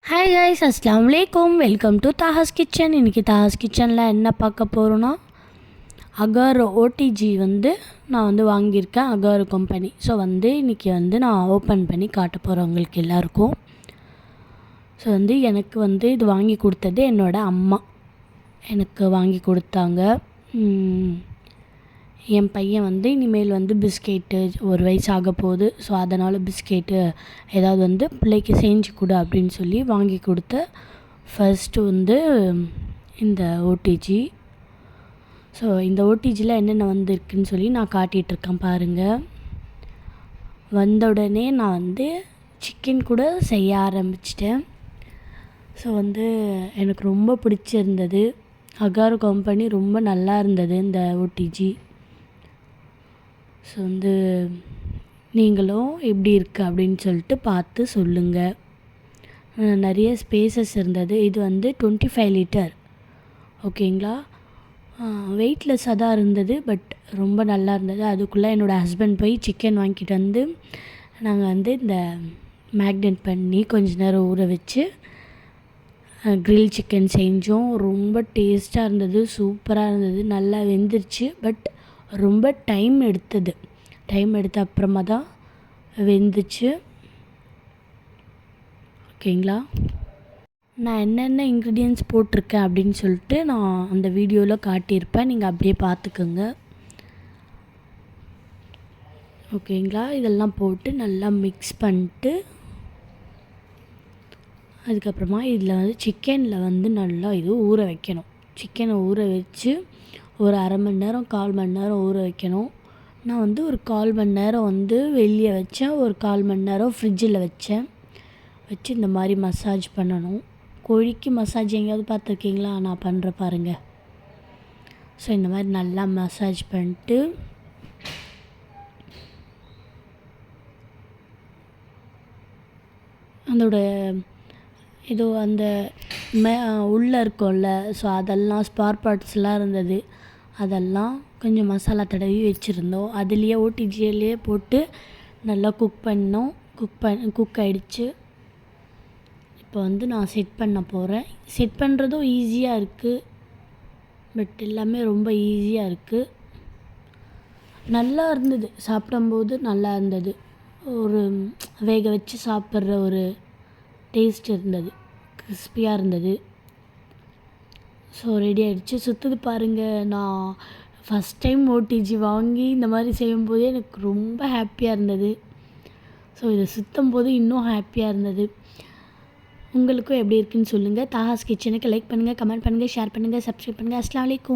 Hi guys, அஸ்ஸலாமு அலைக்கும். Welcome to Taha's kitchen. இன்றைக்கி தாஹாஸ் கிச்சனில் என்ன பார்க்க போகிறோன்னா, அகார் ஓடிஜி நான் வாங்கியிருக்கேன், அகார் கம்பெனி. ஸோ இன்றைக்கி நான் ஓப்பன் பண்ணி காட்ட போகிறேன் உங்களுக்கு எல்லாருக்கும். ஸோ எனக்கு இது வாங்கி கொடுத்தது என்னோடய அம்மா எனக்கு வாங்கி கொடுத்தாங்க. என் பையன் இனிமேல் பிஸ்கெட்டு 1 வயசு ஆக போகுது. ஸோ அதனால் பிஸ்கெட்டு ஏதாவது பிள்ளைக்கு செஞ்சு கொடு அப்படின்னு சொல்லி வாங்கி கொடுத்த ஃபர்ஸ்ட்டு இந்த ஓடிஜி. ஸோ இந்த ஓடிஜியில் என்னென்ன இருக்குதுன்னு சொல்லி நான் காட்டிகிட்ருக்கேன் பாருங்கள். வந்த உடனே நான் சிக்கன் கூட செய்ய ஆரம்பிச்சிட்டேன். ஸோ எனக்கு ரொம்ப பிடிச்சிருந்தது. அகார் கம்பெனி ரொம்ப நல்லா இருந்தது இந்த ஓடிஜி. ஸோ நீங்களும் எப்படி இருக்குது அப்படின்னு சொல்லிட்டு பார்த்து சொல்லுங்கள். நிறைய ஸ்பேசஸ் இருந்தது. இது 25 லிட்டர், ஓகேங்களா. வெயிட்லெஸ்ஸாக தான் இருந்தது, பட் ரொம்ப நல்லா இருந்தது. அதுக்குள்ளே என்னோடய ஹஸ்பண்ட் போய் சிக்கன் வாங்கிட்டு நாங்கள் இந்த மேக்னேட் பண்ணி கொஞ்ச நேரம் ஊற வச்சு க்ரில் சிக்கன் செஞ்சோம். ரொம்ப டேஸ்ட்டாக இருந்தது, சூப்பராக இருந்தது, நல்லா வெந்துருச்சு. பட் ரொம்ப டைம் எடுத்த அப்புறமா தான் வெந்துச்சு, ஓகேங்களா. நான் என்னென்ன இன்க்ரீடியன்ட்ஸ் போட்டிருக்கேன் அப்படின்னு சொல்லிட்டு நான் அந்த வீடியோவில் காட்டியிருப்பேன், நீங்கள் அப்படியே பார்த்துக்கோங்க, ஓகேங்களா. இதெல்லாம் போட்டு நல்லா மிக்ஸ் பண்ணிட்டு அதுக்கப்புறமா இதில் சிக்கனில் நல்லா இது ஊற வைக்கணும். சிக்கனை ஊற வச்சு ஒரு 1/2 மணி நேரம் 1/4 மணி நேரம் ஊற வைக்கணும். நான் ஒரு 1/4 மணி நேரம் வெளியே வச்சேன், ஒரு 1/4 மணி நேரம் ஃப்ரிட்ஜில் வச்சு இந்த மாதிரி மசாஜ் பண்ணணும். கோழிக்கு மசாஜ் எங்கேயாவது பார்த்துருக்கீங்களா? நான் பண்ணுற பாருங்கள். ஸோ இந்த மாதிரி நல்லா மசாஜ் பண்ணிட்டு அதோட ஏதோ அந்த உள்ளே இருக்கும்ல, ஸோ அதெல்லாம் ஸ்பார் பார்ட்ஸ்லாம் இருந்தது. அதெல்லாம் கொஞ்சம் மசாலா தடவி வச்சுருந்தோம். அதுலேயே ஓடிஜியிலே போட்டு நல்லா குக் பண்ணோம். குக் ஆகிடுச்சு. இப்போ நான் செட் பண்ண போகிறேன். செட் பண்ணுறதும் ஈஸியாக இருக்குது, பட் எல்லாமே ரொம்ப ஈஸியாக இருக்குது. நல்லா இருந்தது, சாப்பிடும்போது நல்லா இருந்தது. ஒரு வேக வச்சு சாப்பிட்ற ஒரு டேஸ்ட் இருந்தது, கிறிஸ்பியாக இருந்தது. ஸோ ரெடி ஆகிடுச்சு. சுற்றுது பாருங்கள். நான் ஃபஸ்ட் டைம் ஓடிஜி வாங்கி இந்த மாதிரி செய்யும்போதே எனக்கு ரொம்ப ஹாப்பியாக இருந்தது. ஸோ இதை சுற்றும் போது இன்னும் ஹாப்பியாக இருந்தது. உங்களுக்கும் எப்படி இருக்குதுன்னு சொல்லுங்கள். தாஹாஸ் கிச்சனுக்கு லைக் பண்ணுங்கள், கமெண்ட் பண்ணுங்கள், ஷேர் பண்ணுங்கள், சப்ஸ்கிரைப் பண்ணுங்கள். அஸ்ஸலாமு அலைக்கும்.